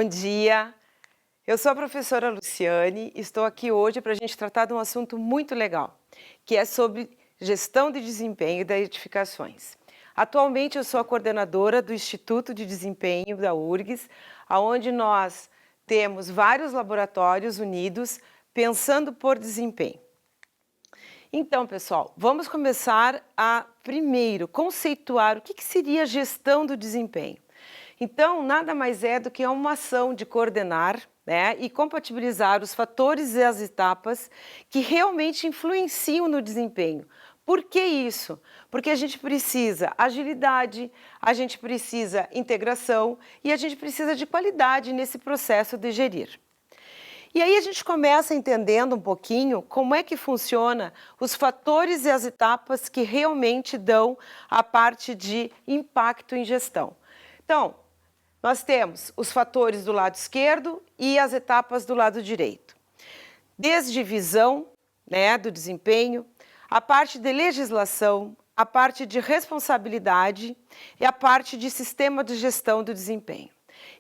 Bom dia, eu sou a professora Luciane e estou aqui hoje para a gente tratar de um assunto muito legal, que é sobre gestão de desempenho das edificações. Atualmente eu sou a coordenadora do Instituto de Desempenho da URGS, onde nós temos vários laboratórios unidos pensando por desempenho. Então, pessoal, vamos começar a primeiro conceituar o que seria gestão do desempenho. Então, nada mais é do que uma ação de coordenar, e compatibilizar os fatores e as etapas que realmente influenciam no desempenho. Por que isso? Porque a gente precisa agilidade, a gente precisa integração e a gente precisa de qualidade nesse processo de gerir. E aí a gente começa entendendo um pouquinho como é que funciona os fatores e as etapas que realmente dão a parte de impacto em gestão. Então, nós temos os fatores do lado esquerdo e as etapas do lado direito. Desde visão, do desempenho, a parte de legislação, a parte de responsabilidade e a parte de sistema de gestão do desempenho.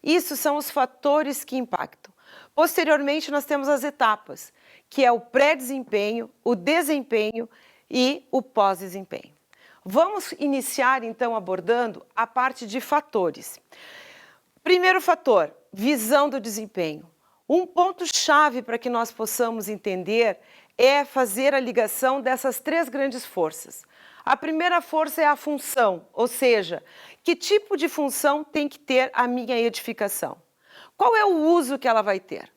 Isso são os fatores que impactam. Posteriormente, nós temos as etapas, que é o pré-desempenho, o desempenho e o pós-desempenho. Vamos iniciar, então, abordando a parte de fatores. Primeiro fator, visão do desempenho. Um ponto-chave para que nós possamos entender é fazer a ligação dessas três grandes forças. A primeira força é a função, ou seja, que tipo de função tem que ter a minha edificação? Qual é o uso que ela vai ter?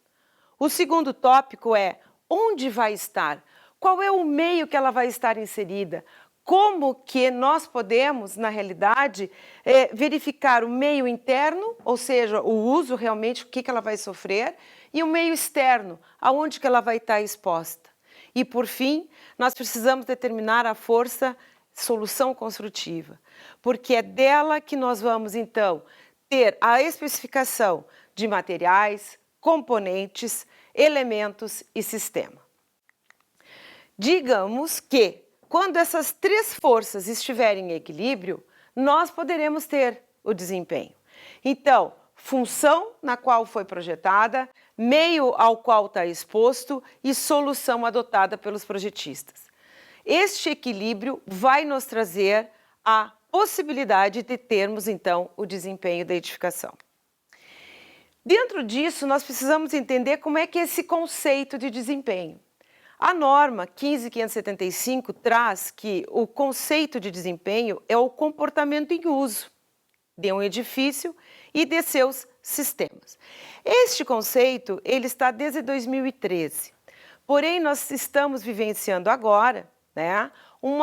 O segundo tópico é onde vai estar? Qual é o meio que ela vai estar inserida? Como que nós podemos, na realidade, verificar o meio interno, ou seja, o uso realmente, o que ela vai sofrer, e o meio externo, aonde que ela vai estar exposta. E, por fim, nós precisamos determinar a força solução construtiva, porque é dela que nós vamos, então, ter a especificação de materiais, componentes, elementos e sistema. Digamos que, quando essas três forças estiverem em equilíbrio, nós poderemos ter o desempenho. Então, função na qual foi projetada, meio ao qual está exposto e solução adotada pelos projetistas. Este equilíbrio vai nos trazer a possibilidade de termos, então, o desempenho da edificação. Dentro disso, nós precisamos entender como é que é esse conceito de desempenho. A norma 15.575 traz que o conceito de desempenho é o comportamento em uso de um edifício e de seus sistemas. Este conceito ele está desde 2013, porém nós estamos vivenciando agora um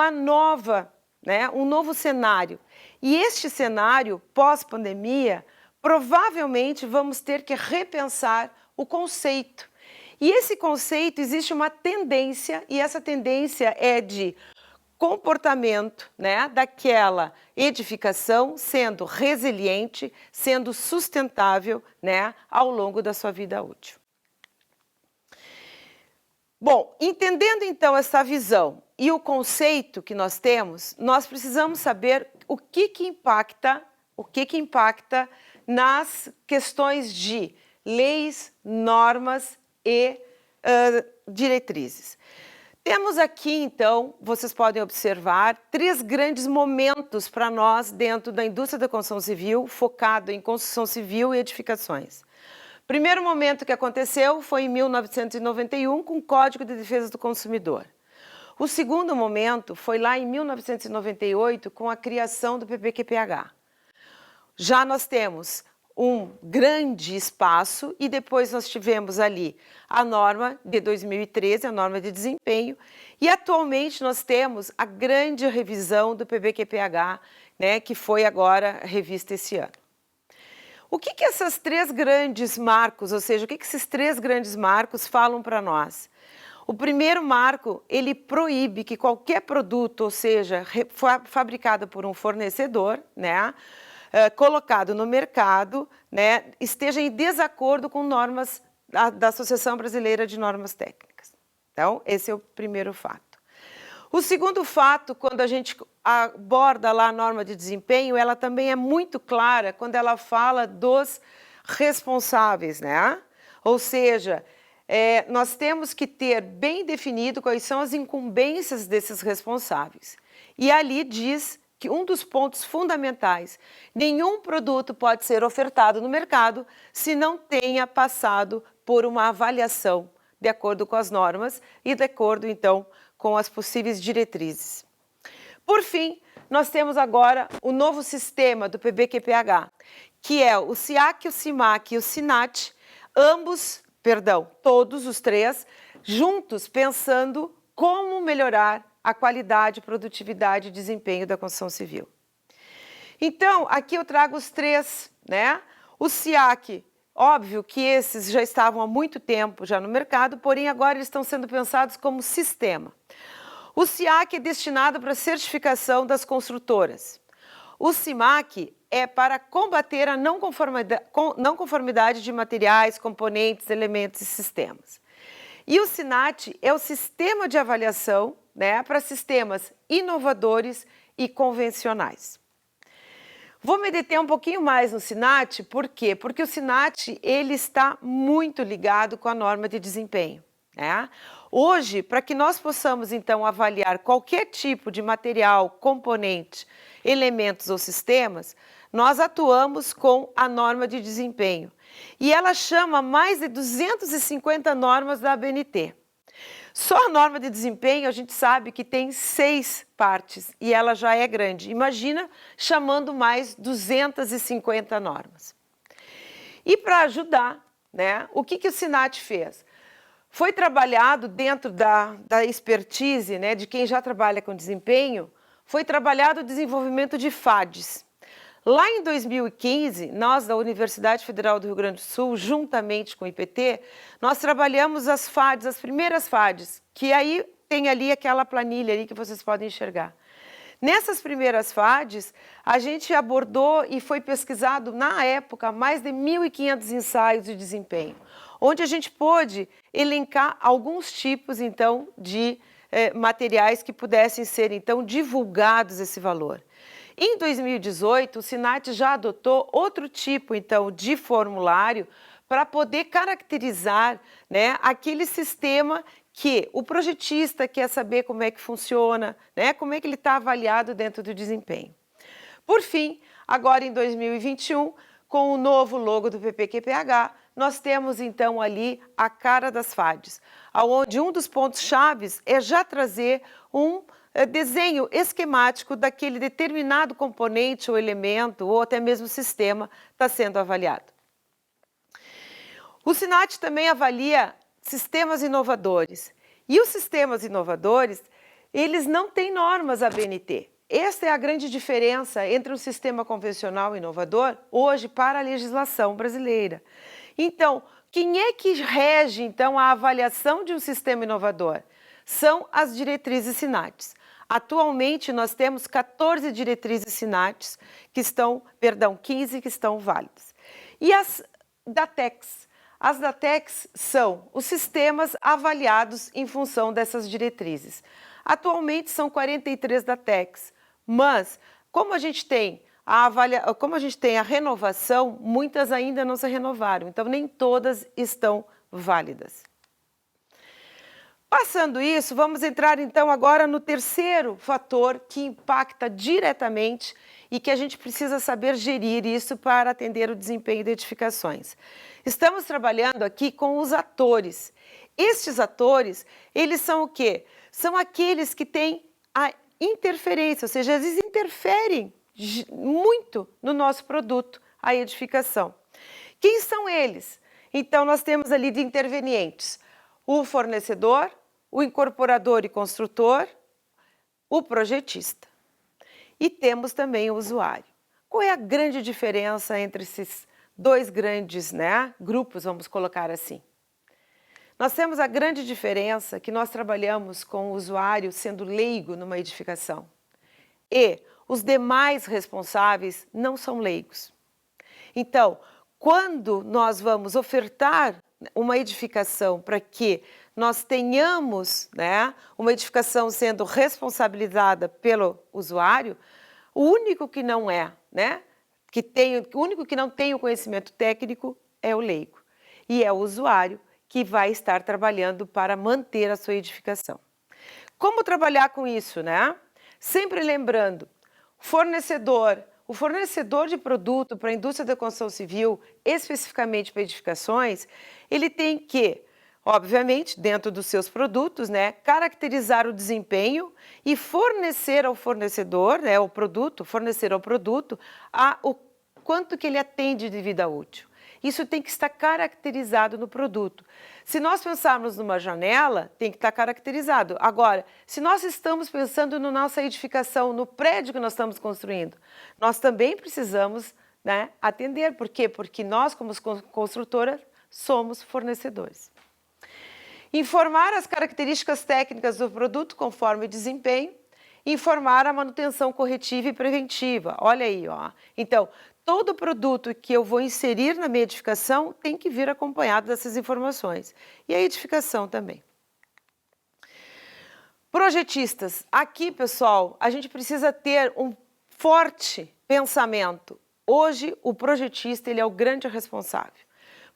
novo cenário. E este cenário pós-pandemia, provavelmente vamos ter que repensar o conceito. E esse conceito, existe uma tendência, e essa tendência é de comportamento daquela edificação sendo resiliente, sendo sustentável ao longo da sua vida útil. Bom, entendendo então essa visão e o conceito que nós temos, nós precisamos saber o que impacta nas questões de leis, normas e diretrizes. Temos aqui, então, vocês podem observar, três grandes momentos para nós dentro da indústria da construção civil, focado em construção civil e edificações. O primeiro momento que aconteceu foi em 1991, com o Código de Defesa do Consumidor. O segundo momento foi lá em 1998, com a criação do PPQPH. Já nós temos um grande espaço e depois nós tivemos ali a norma de 2013, a norma de desempenho, e atualmente nós temos a grande revisão do PPQPH, que foi agora revista esse ano. O que essas três grandes marcos, ou seja, o que esses três grandes marcos falam para nós? O primeiro marco, ele proíbe que qualquer produto, ou seja, fabricado por um fornecedor, colocado no mercado, esteja em desacordo com normas da Associação Brasileira de Normas Técnicas. Então, esse é o primeiro fato. O segundo fato, quando a gente aborda lá a norma de desempenho, ela também é muito clara quando ela fala dos responsáveis, né? Ou seja, nós temos que ter bem definido quais são as incumbências desses responsáveis. E ali diz que um dos pontos fundamentais, nenhum produto pode ser ofertado no mercado se não tenha passado por uma avaliação de acordo com as normas e de acordo, então, com as possíveis diretrizes. Por fim, nós temos agora o novo sistema do PBQPH, que é o SIAC, o SIMAC e o SINAT, todos os três, juntos pensando como melhorar a qualidade, produtividade e desempenho da construção civil. Então, aqui eu trago os três, né? O SIAC, óbvio que esses já estavam há muito tempo já no mercado, porém agora eles estão sendo pensados como sistema. O SIAC é destinado para a certificação das construtoras. O SIMAC é para combater a não conformidade de materiais, componentes, elementos e sistemas. E o SINAT é o sistema de avaliação, né, para sistemas inovadores e convencionais. Vou me deter um pouquinho mais no SINAT, por quê? Porque o SINAT ele está muito ligado com a norma de desempenho, né? Hoje, para que nós possamos, então, avaliar qualquer tipo de material, componente, elementos ou sistemas, nós atuamos com a norma de desempenho. E ela chama mais de 250 normas da ABNT. Só a norma de desempenho, a gente sabe que tem 6 partes e ela já é grande. Imagina chamando mais 250 normas. E para ajudar, né, o que o SINAT fez? Foi trabalhado dentro da expertise, né, de quem já trabalha com desempenho, foi trabalhado o desenvolvimento de FADs. Lá em 2015, nós da Universidade Federal do Rio Grande do Sul, juntamente com o IPT, nós trabalhamos as FADs, as primeiras FADs, que aí tem ali aquela planilha ali que vocês podem enxergar. Nessas primeiras FADs, a gente abordou e foi pesquisado, na época, mais de 1.500 ensaios de desempenho, onde a gente pôde elencar alguns tipos, então, de materiais que pudessem ser, então, divulgados esse valor. Em 2018, o SINAT já adotou outro tipo, então, de formulário para poder caracterizar, né, aquele sistema que o projetista quer saber como é que funciona, né, como é que ele está avaliado dentro do desempenho. Por fim, agora em 2021, com o novo logo do PPQPH, nós temos então ali a cara das FADs, onde um dos pontos chaves é já trazer um desenho esquemático daquele determinado componente ou elemento ou até mesmo sistema está sendo avaliado. O SINAT também avalia sistemas inovadores. E os sistemas inovadores, eles não têm normas ABNT. Esta é a grande diferença entre um sistema convencional e inovador hoje para a legislação brasileira. Então, quem é que rege então a avaliação de um sistema inovador? São as diretrizes SINATs. Atualmente, nós temos 14 diretrizes SINATs que estão, 15 que estão válidas. E as DATECs? As DATECs são os sistemas avaliados em função dessas diretrizes. Atualmente são 43 DATECs, mas como a gente tem a renovação, muitas ainda não se renovaram, então nem todas estão válidas. Passando isso, vamos entrar então agora no terceiro fator que impacta diretamente e que a gente precisa saber gerir isso para atender o desempenho de edificações. Estamos trabalhando aqui com os atores. Estes atores, eles são o quê? São aqueles que têm a interferência, ou seja, eles interferem muito no nosso produto, a edificação. Quem são eles? Então, nós temos ali de intervenientes o fornecedor, o incorporador e construtor, o projetista. E temos também o usuário. Qual é a grande diferença entre esses dois grandes, né, grupos, vamos colocar assim? Nós temos a grande diferença que nós trabalhamos com o usuário sendo leigo numa edificação. E os demais responsáveis não são leigos. Então, quando nós vamos ofertar uma edificação para que nós tenhamos, né, uma edificação sendo responsabilizada pelo usuário, o único que não é, né, o único que não tem o conhecimento técnico é o leigo. E é o usuário que vai estar trabalhando para manter a sua edificação. Como trabalhar com isso, né? Sempre lembrando, o fornecedor de produto para a indústria da construção civil, especificamente para edificações, ele tem que, obviamente, dentro dos seus produtos, né, caracterizar o desempenho e fornecer ao fornecedor, né, fornecer ao produto o quanto que ele atende de vida útil. Isso tem que estar caracterizado no produto. Se nós pensarmos numa janela, tem que estar caracterizado. Agora, se nós estamos pensando na nossa edificação, no prédio que nós estamos construindo, nós também precisamos, né, atender. Por quê? Porque nós, como construtoras, somos fornecedores. Informar as características técnicas do produto conforme o desempenho. Informar a manutenção corretiva e preventiva. Olha aí, ó. Então, todo produto que eu vou inserir na minha edificação tem que vir acompanhado dessas informações. E a edificação também. Projetistas. Aqui, pessoal, a gente precisa ter um forte pensamento. Hoje, o projetista ele é o grande responsável.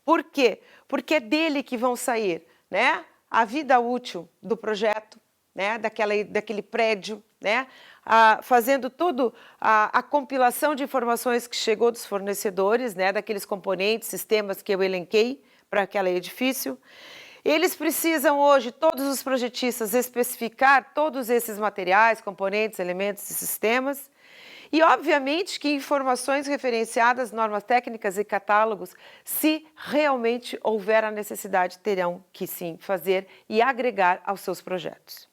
Por quê? Porque é dele que vão sair, né, a vida útil do projeto, né, daquele prédio, né, fazendo tudo a compilação de informações que chegou dos fornecedores, né, daqueles componentes, sistemas que eu elenquei para aquele edifício. Eles precisam hoje, todos os projetistas, especificar todos esses materiais, componentes, elementos e sistemas. E, obviamente, que informações referenciadas, normas técnicas e catálogos, se realmente houver a necessidade, terão que sim fazer e agregar aos seus projetos.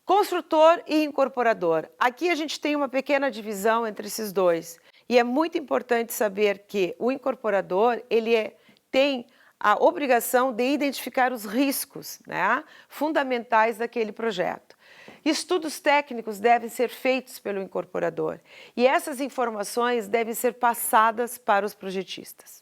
Construtor e incorporador. Aqui a gente tem uma pequena divisão entre esses dois. E é muito importante saber que o incorporador, tem a obrigação de identificar os riscos, né, fundamentais daquele projeto. Estudos técnicos devem ser feitos pelo incorporador e essas informações devem ser passadas para os projetistas.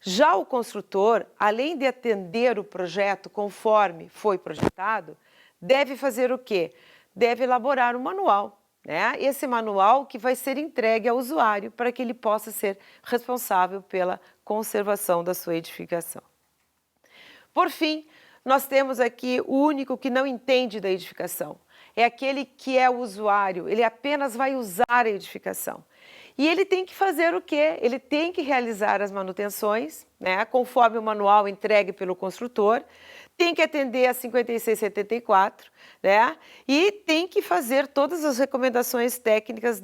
Já o construtor, além de atender o projeto conforme foi projetado, deve fazer o quê? Deve elaborar um manual, né? Esse manual que vai ser entregue ao usuário para que ele possa ser responsável pela conservação da sua edificação. Por fim, nós temos aqui o único que não entende da edificação. É aquele que é o usuário, ele apenas vai usar a edificação. E ele tem que fazer o quê? Ele tem que realizar as manutenções, né, conforme o manual entregue pelo construtor, tem que atender a 5674, né, e tem que fazer todas as recomendações técnicas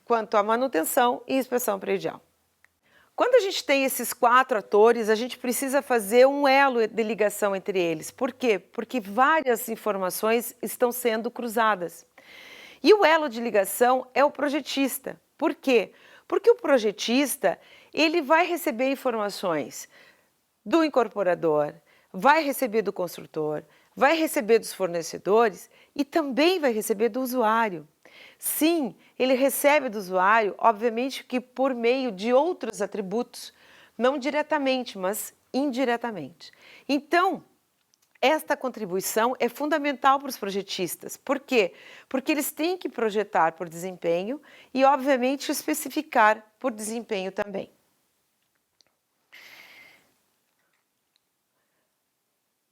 quanto à manutenção e inspeção predial. Quando a gente tem esses 4 atores, a gente precisa fazer um elo de ligação entre eles. Por quê? Porque várias informações estão sendo cruzadas. E o elo de ligação é o projetista. Por quê? Porque o projetista, ele vai receber informações do incorporador, vai receber do construtor, vai receber dos fornecedores e também vai receber do usuário. Sim, ele recebe do usuário, obviamente que por meio de outros atributos, não diretamente, mas indiretamente. Então, esta contribuição é fundamental para os projetistas. Por quê? Porque eles têm que projetar por desempenho e, obviamente, especificar por desempenho também.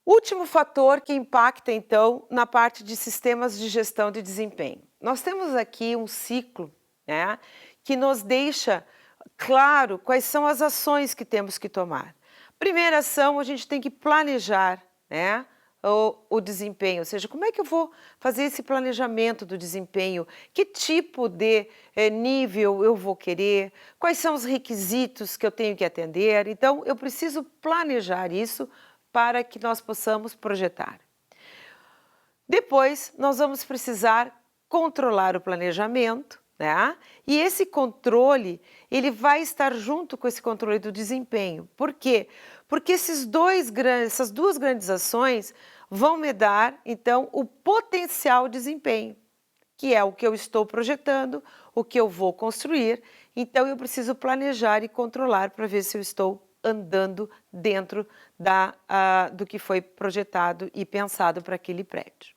Último fator que impacta, então, na parte de sistemas de gestão de desempenho. Nós temos aqui um ciclo, né, que nos deixa claro quais são as ações que temos que tomar. Primeira ação, a gente tem que planejar, né, o desempenho, ou seja, como é que eu vou fazer esse planejamento do desempenho, que tipo de nível eu vou querer, quais são os requisitos que eu tenho que atender. Então, eu preciso planejar isso para que nós possamos projetar. Depois, nós vamos precisar controlar o planejamento, né? E esse controle, ele vai estar junto com esse controle do desempenho. Por quê? Porque essas duas grandes ações vão me dar, então, o potencial desempenho, que é o que eu estou projetando, o que eu vou construir. Então, eu preciso planejar e controlar para ver se eu estou andando dentro do que foi projetado e pensado para aquele prédio.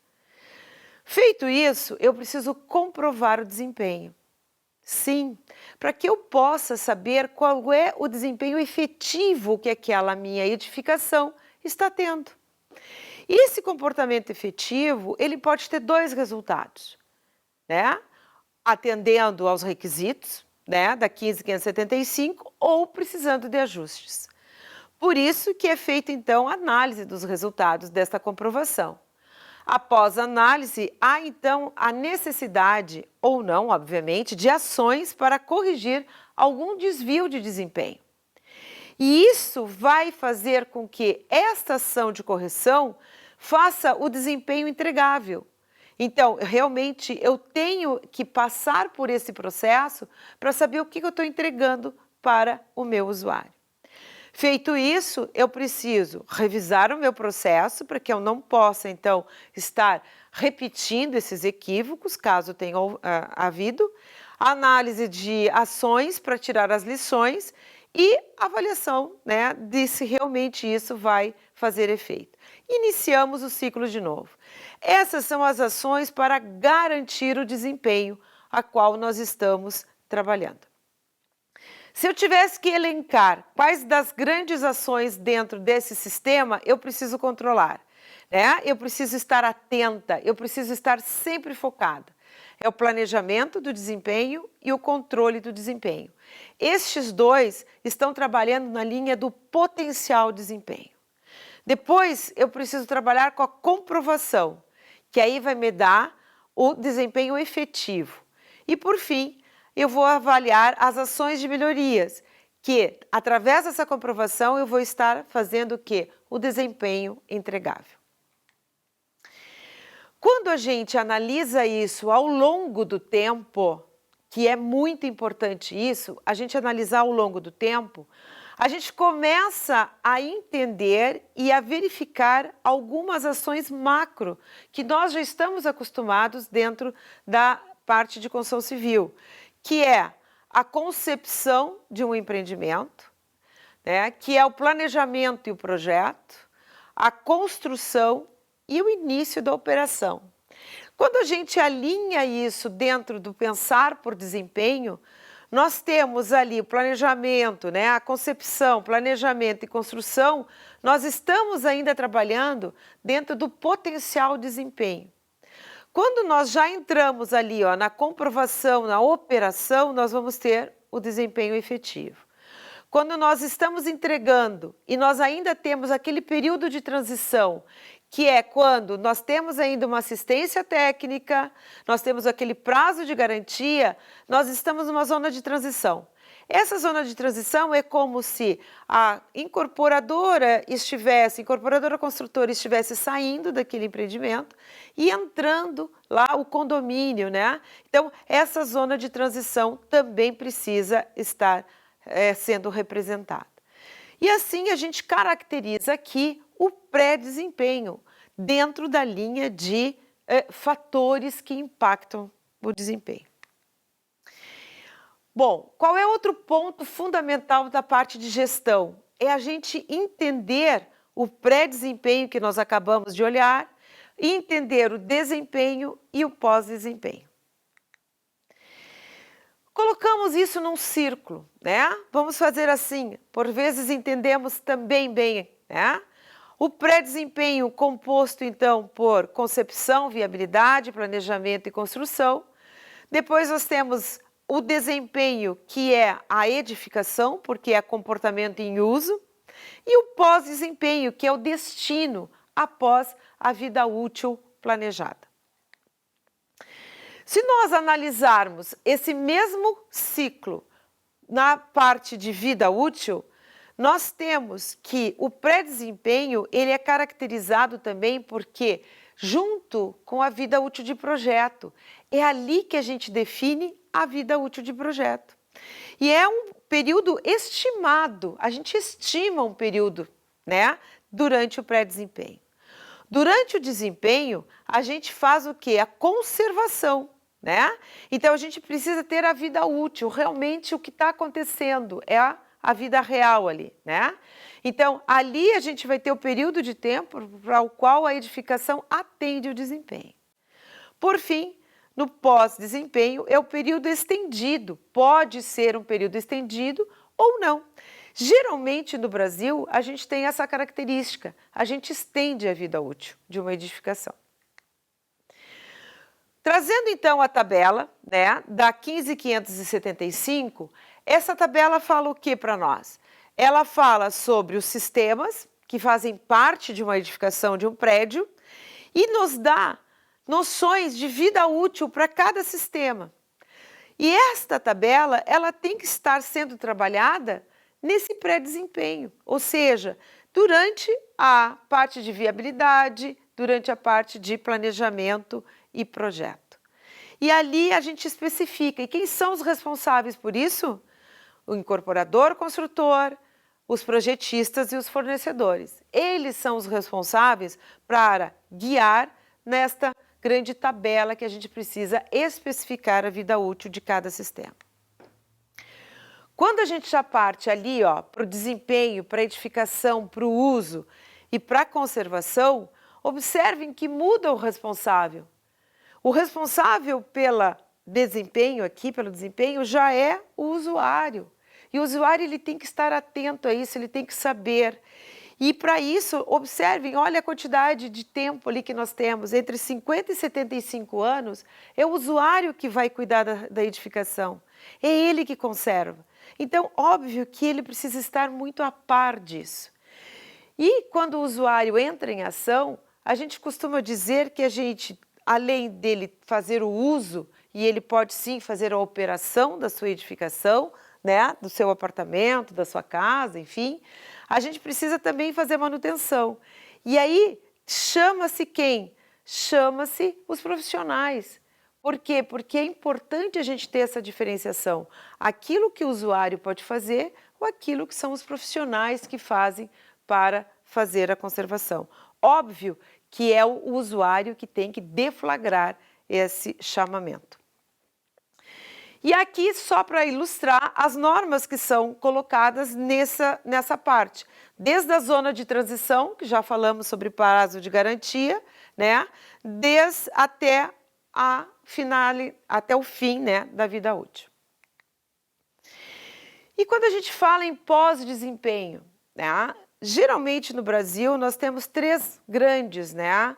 Feito isso, eu preciso comprovar o desempenho. Sim, para que eu possa saber qual é o desempenho efetivo que aquela minha edificação está tendo. E esse comportamento efetivo, ele pode ter dois resultados, né? Atendendo aos requisitos, né, da 15.575 ou precisando de ajustes. Por isso que é feita, então, a análise dos resultados desta comprovação. Após a análise, há, então, a necessidade, ou não, obviamente, de ações para corrigir algum desvio de desempenho. E isso vai fazer com que esta ação de correção faça o desempenho entregável. Então, realmente, eu tenho que passar por esse processo para saber o que eu estou entregando para o meu usuário. Feito isso, eu preciso revisar o meu processo para que eu não possa, então, estar repetindo esses equívocos, caso tenha havido, análise de ações para tirar as lições e avaliação, né, de se realmente isso vai fazer efeito. Iniciamos o ciclo de novo. Essas são as ações para garantir o desempenho a qual nós estamos trabalhando. Se eu tivesse que elencar quais das grandes ações dentro desse sistema eu preciso controlar, né? Eu preciso estar atenta, eu preciso estar sempre focada. É o planejamento do desempenho e o controle do desempenho. Estes dois estão trabalhando na linha do potencial desempenho. Depois, eu preciso trabalhar com a comprovação, que aí vai me dar o desempenho efetivo. E, por fim, eu vou avaliar as ações de melhorias, que, através dessa comprovação, eu vou estar fazendo o quê? O desempenho entregável. Quando a gente analisa isso ao longo do tempo, que é muito importante isso, a gente analisar ao longo do tempo, a gente começa a entender e a verificar algumas ações macro que nós já estamos acostumados dentro da parte de construção civil, que é a concepção de um empreendimento, né, que é o planejamento e o projeto, a construção e o início da operação. Quando a gente alinha isso dentro do pensar por desempenho, nós temos ali o planejamento, né, a concepção, planejamento e construção, nós estamos ainda trabalhando dentro do potencial desempenho. Quando nós já entramos ali, ó, na comprovação, na operação, nós vamos ter o desempenho efetivo. Quando nós estamos entregando e nós ainda temos aquele período de transição, que é quando nós temos ainda uma assistência técnica, nós temos aquele prazo de garantia, nós estamos numa zona de transição. Essa zona de transição é como se a incorporadora construtora estivesse saindo daquele empreendimento e entrando lá o condomínio, né? Então, essa zona de transição também precisa estar sendo representada. E assim a gente caracteriza aqui o pré-desempenho, dentro da linha de fatores que impactam o desempenho. Bom, qual é outro ponto fundamental da parte de gestão? É a gente entender o pré-desempenho que nós acabamos de olhar e entender o desempenho e o pós-desempenho. Colocamos isso num círculo, né? Vamos fazer assim, por vezes entendemos também bem, né? O pré-desempenho composto, então, por concepção, viabilidade, planejamento e construção. Depois nós temos o desempenho, que é a edificação, porque é comportamento em uso. E o pós-desempenho, que é o destino após a vida útil planejada. Se nós analisarmos esse mesmo ciclo na parte de vida útil, nós temos que o pré-desempenho ele é caracterizado também porque, junto com a vida útil de projeto, é ali que a gente define a vida útil de projeto. E é um período estimado, a gente estima um período, né, durante o pré-desempenho. Durante o desempenho, a gente faz o quê? A conservação, né? Então, a gente precisa ter a vida útil, realmente o que está acontecendo é a vida real ali, né? Então, ali a gente vai ter o período de tempo para o qual a edificação atende o desempenho. Por fim, no pós-desempenho é o período estendido. Pode ser um período estendido ou não. Geralmente no Brasil a gente tem essa característica, a gente estende a vida útil de uma edificação. Trazendo então a tabela, né, da 15.575, essa tabela fala o que para nós? Ela fala sobre os sistemas que fazem parte de uma edificação de um prédio e nos dá noções de vida útil para cada sistema. E esta tabela, ela tem que estar sendo trabalhada nesse pré-desempenho, ou seja, durante a parte de viabilidade, durante a parte de planejamento e projeto. E ali a gente especifica, e quem são os responsáveis por isso? O incorporador construtor, os projetistas e os fornecedores. Eles são os responsáveis para guiar nesta grande tabela que a gente precisa especificar a vida útil de cada sistema. Quando a gente já parte ali para o desempenho, para a edificação, para o uso e para a conservação, observem que muda o responsável. O responsável pelo desempenho já é o usuário. E o usuário ele tem que estar atento a isso, ele tem que saber. E para isso, observem, olha a quantidade de tempo ali que nós temos, entre 50 e 75 anos, é o usuário que vai cuidar da edificação, é ele que conserva. Então, óbvio que ele precisa estar muito a par disso. E quando o usuário entra em ação, a gente costuma dizer que a gente, além dele fazer o uso, e ele pode sim fazer a operação da sua edificação, né, do seu apartamento, da sua casa, enfim, a gente precisa também fazer manutenção. E aí, chama-se quem? Chama-se os profissionais. Por quê? Porque é importante a gente ter essa diferenciação. Aquilo que o usuário pode fazer ou aquilo que são os profissionais que fazem para fazer a conservação. Óbvio que é o usuário que tem que deflagrar esse chamamento. E aqui, só para ilustrar, as normas que são colocadas nessa parte. Desde a zona de transição, que já falamos sobre prazo de garantia, né? Até o fim, né, da vida útil. E quando a gente fala em pós-desempenho, né, geralmente no Brasil nós temos 3 grandes, né,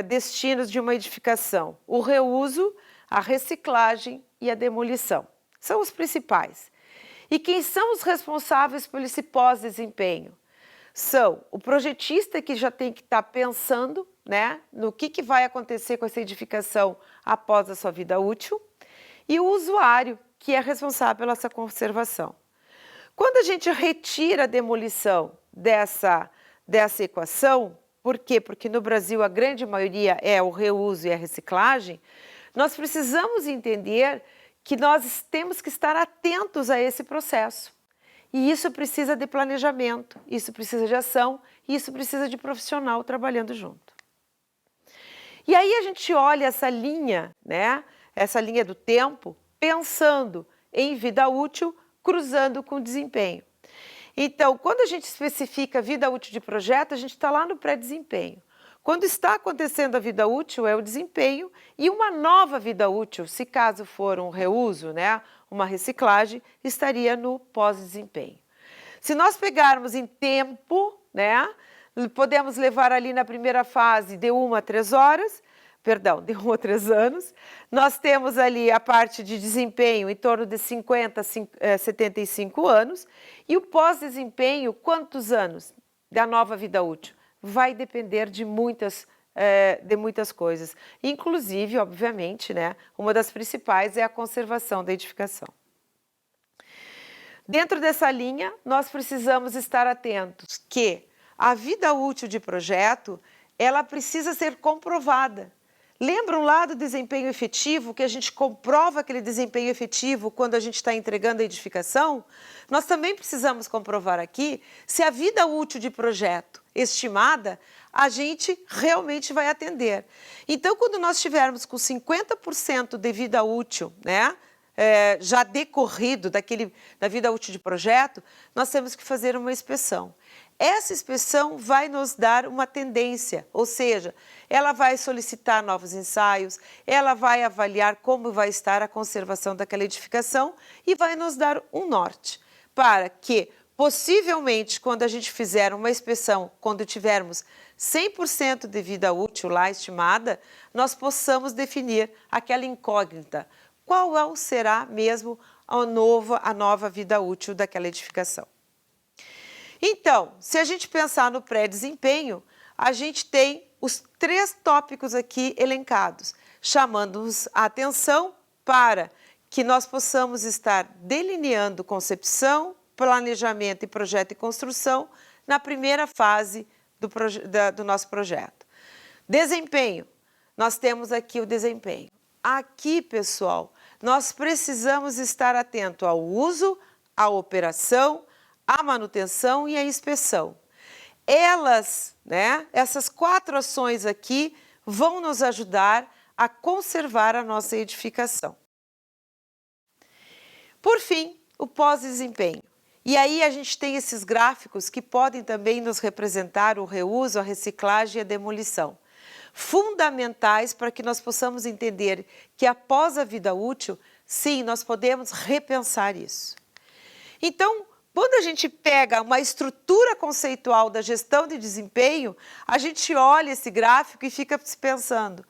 destinos de uma edificação: o reuso, a reciclagem e a demolição. São os principais. E quem são os responsáveis por esse pós-desempenho? São o projetista, que já tem que estar pensando, né, no que vai acontecer com essa edificação após a sua vida útil, e o usuário, que é responsável pela essa conservação. Quando a gente retira a demolição dessa equação, por quê? Porque no Brasil a grande maioria é o reuso e a reciclagem, nós precisamos entender que nós temos que estar atentos a esse processo. E isso precisa de planejamento, isso precisa de ação, isso precisa de profissional trabalhando junto. E aí a gente olha essa linha, né? Essa linha do tempo, pensando em vida útil, cruzando com desempenho. Então, quando a gente especifica vida útil de projeto, a gente está lá no pré-desempenho. Quando está acontecendo a vida útil, é o desempenho, e uma nova vida útil, se caso for um reuso, né, uma reciclagem, estaria no pós-desempenho. Se nós pegarmos em tempo, né, podemos levar ali na primeira fase de 1 a 3 horas, de 1 a 3 anos. Nós temos ali a parte de desempenho em torno de 50 a 75 anos. E o pós-desempenho, quantos anos da nova vida útil? Vai depender de muitas coisas. Inclusive, obviamente, né, uma das principais é a conservação da edificação. Dentro dessa linha, nós precisamos estar atentos que a vida útil de projeto, ela precisa ser comprovada. Lembram lá do desempenho efetivo, que a gente comprova aquele desempenho efetivo quando a gente está entregando a edificação? Nós também precisamos comprovar aqui se a vida útil de projeto estimada, a gente realmente vai atender. Então, quando nós estivermos com 50% de vida útil, né, já decorrido da vida útil de projeto, nós temos que fazer uma inspeção. essa inspeção vai nos dar uma tendência, ou seja, ela vai solicitar novos ensaios, ela vai avaliar como vai estar a conservação daquela edificação e vai nos dar um norte para que, possivelmente, quando a gente fizer uma inspeção, quando tivermos 100% de vida útil lá estimada, nós possamos definir aquela incógnita. Qual será mesmo a nova vida útil daquela edificação? Então, se a gente pensar no pré-desempenho, a gente tem os 3 tópicos aqui elencados, chamando-nos a atenção para que nós possamos estar delineando concepção, planejamento e projeto e construção na primeira fase do nosso projeto. Desempenho, nós temos aqui o desempenho. Aqui, pessoal, nós precisamos estar atento ao uso, à operação, à manutenção e à inspeção. Essas 4 ações aqui vão nos ajudar a conservar a nossa edificação. Por fim, o pós-desempenho. E aí a gente tem esses gráficos que podem também nos representar o reuso, a reciclagem e a demolição. Fundamentais para que nós possamos entender que após a vida útil, sim, nós podemos repensar isso. Então, quando a gente pega uma estrutura conceitual da gestão de desempenho, a gente olha esse gráfico e fica se pensando,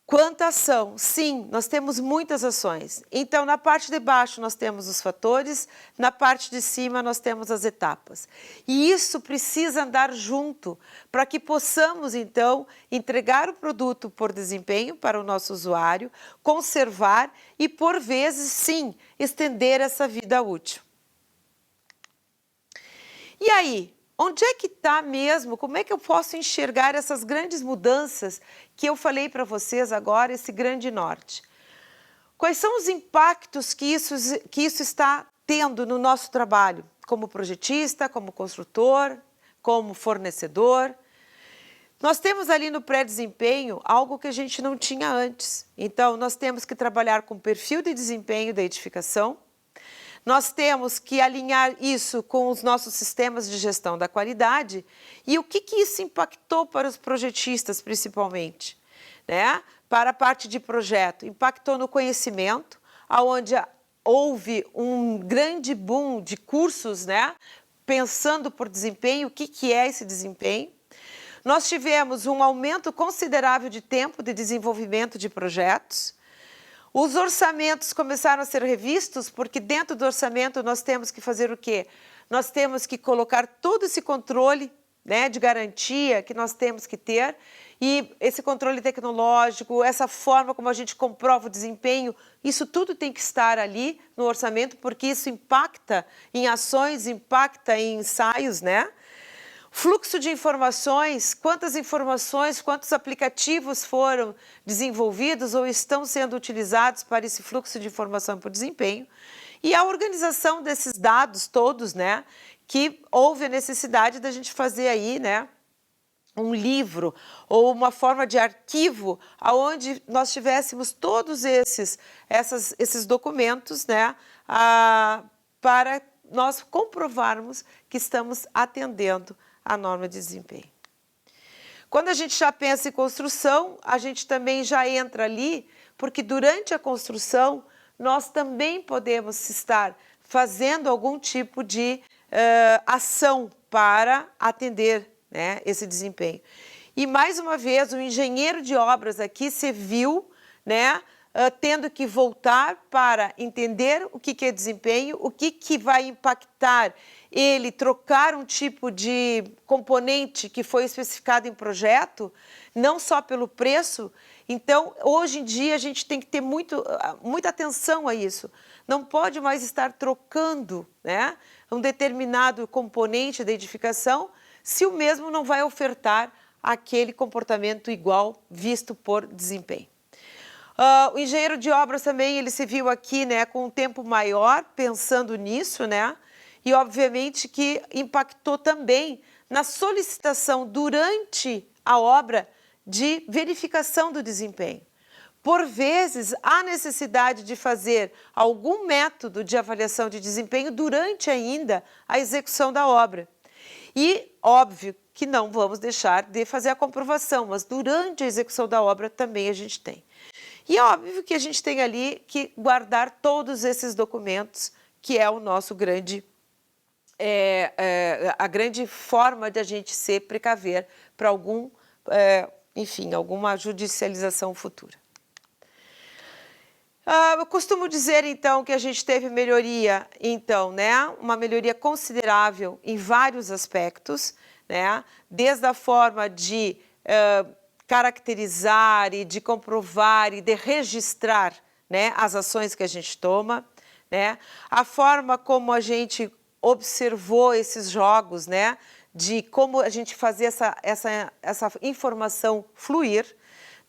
quanta ação? Sim, nós temos muitas ações. Então, na parte de baixo nós temos os fatores, na parte de cima nós temos as etapas. E isso precisa andar junto para que possamos, então, entregar o produto por desempenho para o nosso usuário, conservar e, por vezes, sim, estender essa vida útil. E aí, onde é que está mesmo? Como é que eu posso enxergar essas grandes mudanças que eu falei para vocês agora, esse grande norte? Quais são os impactos que isso está tendo no nosso trabalho, como projetista, como construtor, como fornecedor? Nós temos ali no pré-desempenho algo que a gente não tinha antes. Então, nós temos que trabalhar com o perfil de desempenho da edificação. Nós temos que alinhar isso com os nossos sistemas de gestão da qualidade e o que isso impactou para os projetistas, principalmente, né? Para a parte de projeto, impactou no conhecimento, onde houve um grande boom de cursos, né? Pensando por desempenho, o que é esse desempenho. Nós tivemos um aumento considerável de tempo de desenvolvimento de projetos. Os orçamentos começaram a ser revistos, porque dentro do orçamento nós temos que fazer o quê? Nós temos que colocar todo esse controle, né, de garantia que nós temos que ter, e esse controle tecnológico, essa forma como a gente comprova o desempenho, isso tudo tem que estar ali no orçamento, porque isso impacta em ações, impacta em ensaios, né? Fluxo de informações, quantos aplicativos foram desenvolvidos ou estão sendo utilizados para esse fluxo de informação por desempenho. E a organização desses dados todos, né, que houve a necessidade da gente fazer aí, né, um livro ou uma forma de arquivo onde nós tivéssemos todos esses documentos, né, para nós comprovarmos que estamos atendendo a norma de desempenho. Quando a gente já pensa em construção, a gente também já entra ali, porque durante a construção nós também podemos estar fazendo algum tipo de ação para atender, né, esse desempenho. E mais uma vez, o engenheiro de obras aqui se viu, né, tendo que voltar para entender o que é desempenho, o que vai impactar ele trocar um tipo de componente que foi especificado em projeto, não só pelo preço. Então, hoje em dia, a gente tem que ter muita atenção a isso. Não pode mais estar trocando, né, um determinado componente da edificação se o mesmo não vai ofertar aquele comportamento igual visto por desempenho. O engenheiro de obras também, ele se viu aqui, né, com um tempo maior pensando nisso, né, e obviamente que impactou também na solicitação durante a obra de verificação do desempenho. Por vezes, há necessidade de fazer algum método de avaliação de desempenho durante ainda a execução da obra. E óbvio que não vamos deixar de fazer a comprovação, mas durante a execução da obra também a gente tem. E é óbvio que a gente tem ali que guardar todos esses documentos, que é o nosso grande, a grande forma de a gente se precaver para enfim, alguma judicialização futura. Eu costumo dizer, então, que a gente teve melhoria, então, né, uma melhoria considerável em vários aspectos, né, desde a forma de caracterizar e de comprovar e de registrar, né, as ações que a gente toma, né, a forma como a gente observou esses jogos, né, de como a gente fazia essa informação fluir,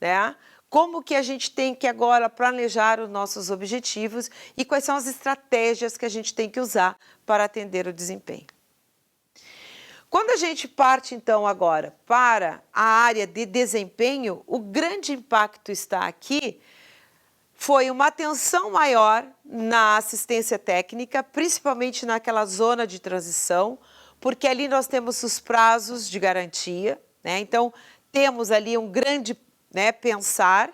né, como que a gente tem que agora planejar os nossos objetivos e quais são as estratégias que a gente tem que usar para atender o desempenho. Quando a gente parte, então, agora para a área de desempenho, o grande impacto está aqui, foi uma atenção maior na assistência técnica, principalmente naquela zona de transição, porque ali nós temos os prazos de garantia, né? Então, temos ali um grande pensar,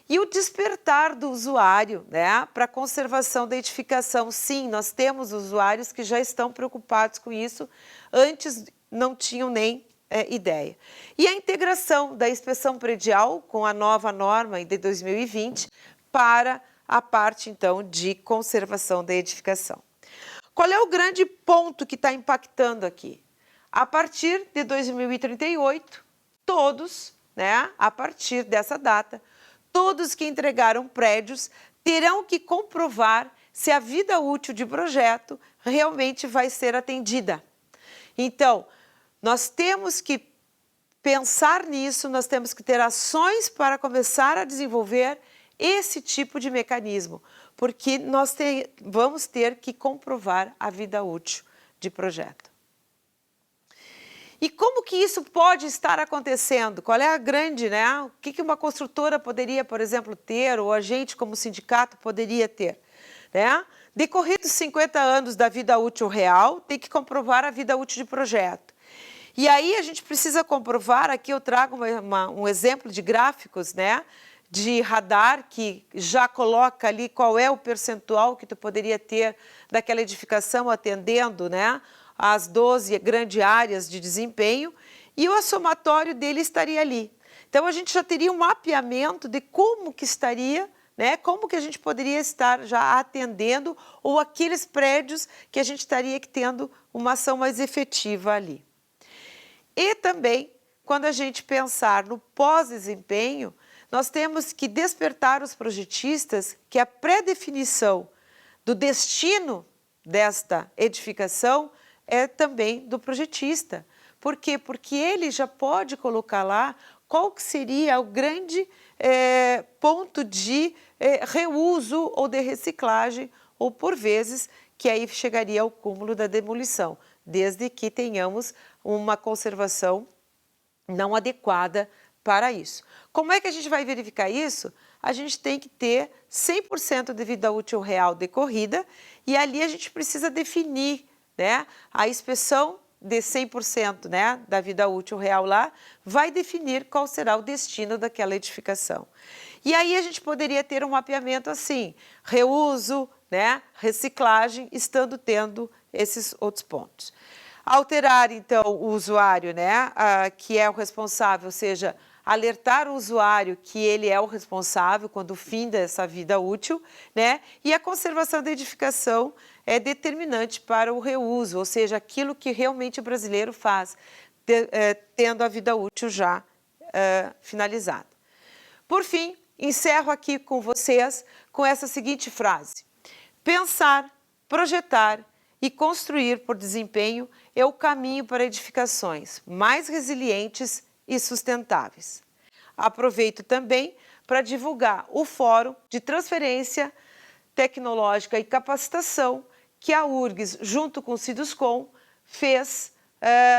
e o despertar do usuário, né, para a conservação da edificação. Sim, nós temos usuários que já estão preocupados com isso, antes não tinham nem ideia. E a integração da inspeção predial com a nova norma de 2020 para a parte, então, de conservação da edificação. Qual é o grande ponto que está impactando aqui? A partir de 2038, todos, né, a partir dessa data, todos que entregaram prédios terão que comprovar se a vida útil de projeto realmente vai ser atendida. Então, nós temos que pensar nisso, nós temos que ter ações para começar a desenvolver esse tipo de mecanismo, porque nós vamos ter que comprovar a vida útil de projeto. E como que isso pode estar acontecendo? Qual é a grande, né? O que uma construtora poderia, por exemplo, ter, ou a gente como sindicato poderia ter, né? Decorridos 50 anos da vida útil real, tem que comprovar a vida útil de projeto. E aí a gente precisa comprovar, aqui eu trago um exemplo de gráficos, né? De radar, que já coloca ali qual é o percentual que tu poderia ter daquela edificação atendendo, né, as 12 grandes áreas de desempenho, e o somatório dele estaria ali. Então, a gente já teria um mapeamento de como que estaria, né, como que a gente poderia estar já atendendo, ou aqueles prédios que a gente estaria tendo uma ação mais efetiva ali. E também, quando a gente pensar no pós-desempenho, nós temos que despertar os projetistas que a pré-definição do destino desta edificação é também do projetista. Por quê? Porque ele já pode colocar lá qual que seria o grande ponto de reuso ou de reciclagem, ou por vezes que aí chegaria ao cúmulo da demolição, desde que tenhamos uma conservação não adequada para isso. Como é que a gente vai verificar isso? A gente tem que ter 100% de vida útil real decorrida, e ali a gente precisa definir, né, a inspeção de 100%, né, da vida útil real lá, vai definir qual será o destino daquela edificação. E aí a gente poderia ter um mapeamento assim, reuso, né, reciclagem, tendo esses outros pontos. Alterar, então, o usuário, né, que é o responsável, ou seja, alertar o usuário que ele é o responsável quando finda essa vida útil, né? E a conservação da edificação é determinante para o reuso, ou seja, aquilo que realmente o brasileiro faz, tendo a vida útil já finalizada. Por fim, encerro aqui com vocês com essa seguinte frase: pensar, projetar e construir por desempenho é o caminho para edificações mais resilientes e sustentáveis. Aproveito também para divulgar o Fórum de Transferência Tecnológica e Capacitação que a URGS, junto com o Ciduscom, fez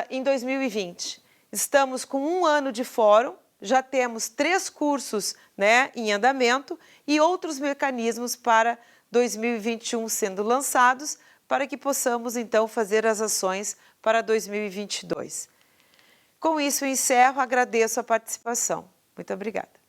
em 2020. Estamos com 1 ano de fórum, já temos 3 cursos, né, em andamento e outros mecanismos para 2021 sendo lançados, para que possamos, então, fazer as ações para 2022. Com isso, eu encerro, agradeço a participação. Muito obrigada.